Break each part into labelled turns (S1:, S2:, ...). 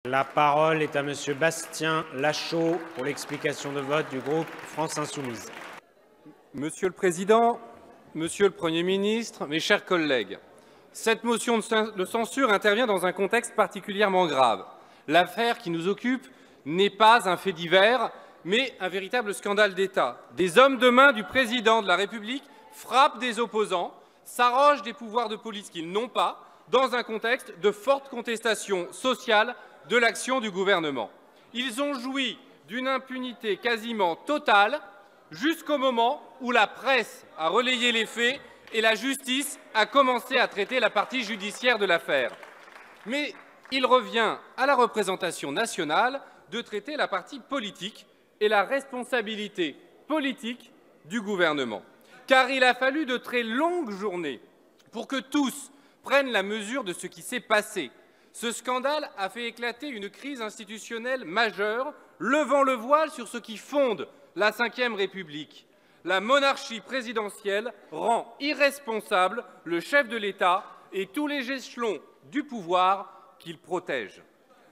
S1: La parole est à Monsieur Bastien Lachaud pour l'explication de vote du groupe France Insoumise.
S2: Monsieur le Président, Monsieur le Premier ministre, mes chers collègues, cette motion de censure intervient dans un contexte particulièrement grave. L'affaire qui nous occupe n'est pas un fait divers, mais un véritable scandale d'État. Des hommes de main du Président de la République frappent des opposants, s'arrogent des pouvoirs de police qu'ils n'ont pas, dans un contexte de forte contestation sociale de l'action du gouvernement. Ils ont joui d'une impunité quasiment totale jusqu'au moment où la presse a relayé les faits et la justice a commencé à traiter la partie judiciaire de l'affaire. Mais il revient à la représentation nationale de traiter la partie politique et la responsabilité politique du gouvernement. Car il a fallu de très longues journées pour que tous prennent la mesure de ce qui s'est passé. Ce scandale a fait éclater une crise institutionnelle majeure, levant le voile sur ce qui fonde la Ve République. La monarchie présidentielle rend irresponsable le chef de l'État et tous les échelons du pouvoir qu'il protège.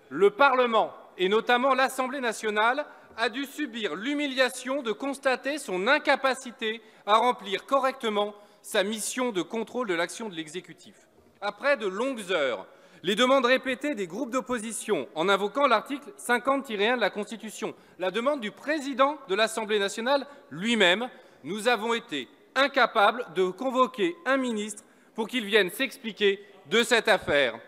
S2: Le Parlement, et notamment l'Assemblée nationale, a dû subir l'humiliation de constater son incapacité à remplir correctement sa mission de contrôle de l'action de l'exécutif. Après de longues heures, les demandes répétées des groupes d'opposition en invoquant l'article 50-1 de la Constitution, la demande du président de l'Assemblée nationale lui-même, nous avons été incapables de convoquer un ministre pour qu'il vienne s'expliquer de cette affaire,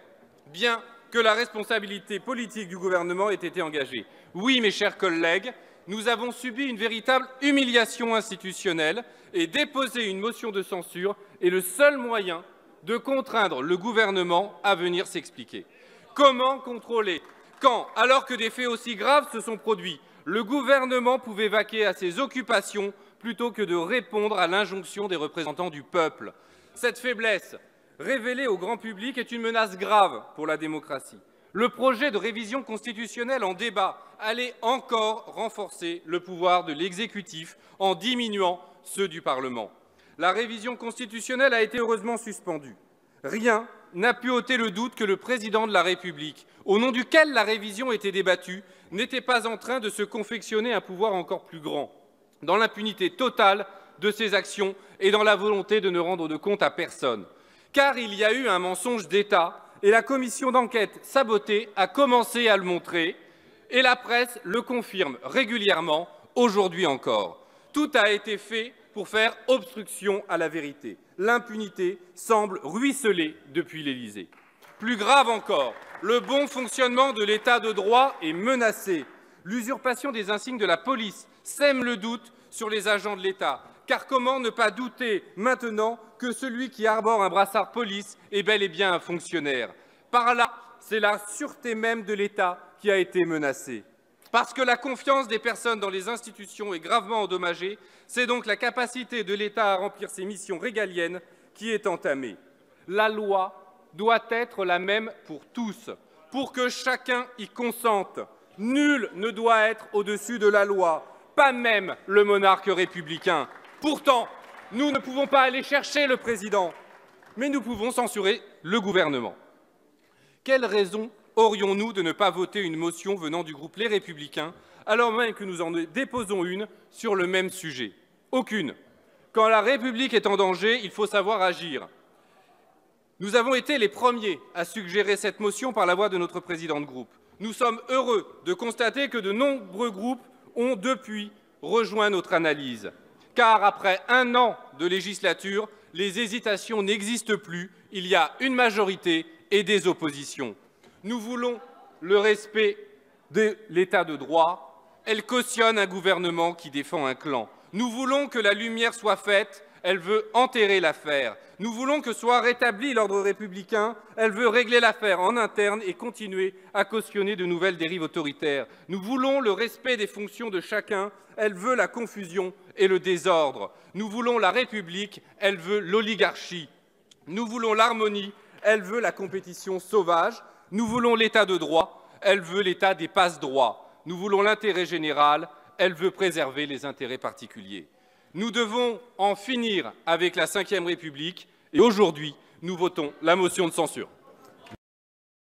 S2: bien que la responsabilité politique du gouvernement ait été engagée. Oui, mes chers collègues, nous avons subi une véritable humiliation institutionnelle et déposer une motion de censure est le seul moyen de contraindre le gouvernement à venir s'expliquer. Comment contrôler quand, alors que des faits aussi graves se sont produits, le gouvernement pouvait vaquer à ses occupations plutôt que de répondre à l'injonction des représentants du peuple? Cette faiblesse révélée au grand public est une menace grave pour la démocratie. Le projet de révision constitutionnelle en débat allait encore renforcer le pouvoir de l'exécutif en diminuant ceux du Parlement. La révision constitutionnelle a été heureusement suspendue. Rien n'a pu ôter le doute que le président de la République, au nom duquel la révision était débattue, n'était pas en train de se confectionner un pouvoir encore plus grand, dans l'impunité totale de ses actions et dans la volonté de ne rendre de compte à personne. Car il y a eu un mensonge d'État et la commission d'enquête sabotée a commencé à le montrer et la presse le confirme régulièrement, aujourd'hui encore. Tout a été fait pour faire obstruction à la vérité. L'impunité semble ruisseler depuis l'Élysée. Plus grave encore, le bon fonctionnement de l'État de droit est menacé. L'usurpation des insignes de la police sème le doute sur les agents de l'État. Car comment ne pas douter maintenant que celui qui arbore un brassard police est bel et bien un fonctionnaire? Par là, c'est la sûreté même de l'État qui a été menacée. Parce que la confiance des personnes dans les institutions est gravement endommagée, c'est donc la capacité de l'État à remplir ses missions régaliennes qui est entamée. La loi doit être la même pour tous, pour que chacun y consente. Nul ne doit être au-dessus de la loi, pas même le monarque républicain. Pourtant, nous ne pouvons pas aller chercher le président, mais nous pouvons censurer le gouvernement. Quelle raison aurions-nous de ne pas voter une motion venant du groupe Les Républicains, alors même que nous en déposons une sur le même sujet? Aucune. Quand la République est en danger, il faut savoir agir. Nous avons été les premiers à suggérer cette motion par la voix de notre président de groupe. Nous sommes heureux de constater que de nombreux groupes ont depuis rejoint notre analyse. Car après un an de législature, les hésitations n'existent plus. Il y a une majorité et des oppositions. Nous voulons le respect de l'État de droit. Elle cautionne un gouvernement qui défend un clan. Nous voulons que la lumière soit faite. Elle veut enterrer l'affaire. Nous voulons que soit rétabli l'ordre républicain. Elle veut régler l'affaire en interne et continuer à cautionner de nouvelles dérives autoritaires. Nous voulons le respect des fonctions de chacun. Elle veut la confusion et le désordre. Nous voulons la République. Elle veut l'oligarchie. Nous voulons l'harmonie. Elle veut la compétition sauvage. Nous voulons l'État de droit. Elle veut l'État des passe-droits. Nous voulons l'intérêt général. Elle veut préserver les intérêts particuliers. Nous devons en finir avec la Ve République et aujourd'hui, nous votons la motion de censure.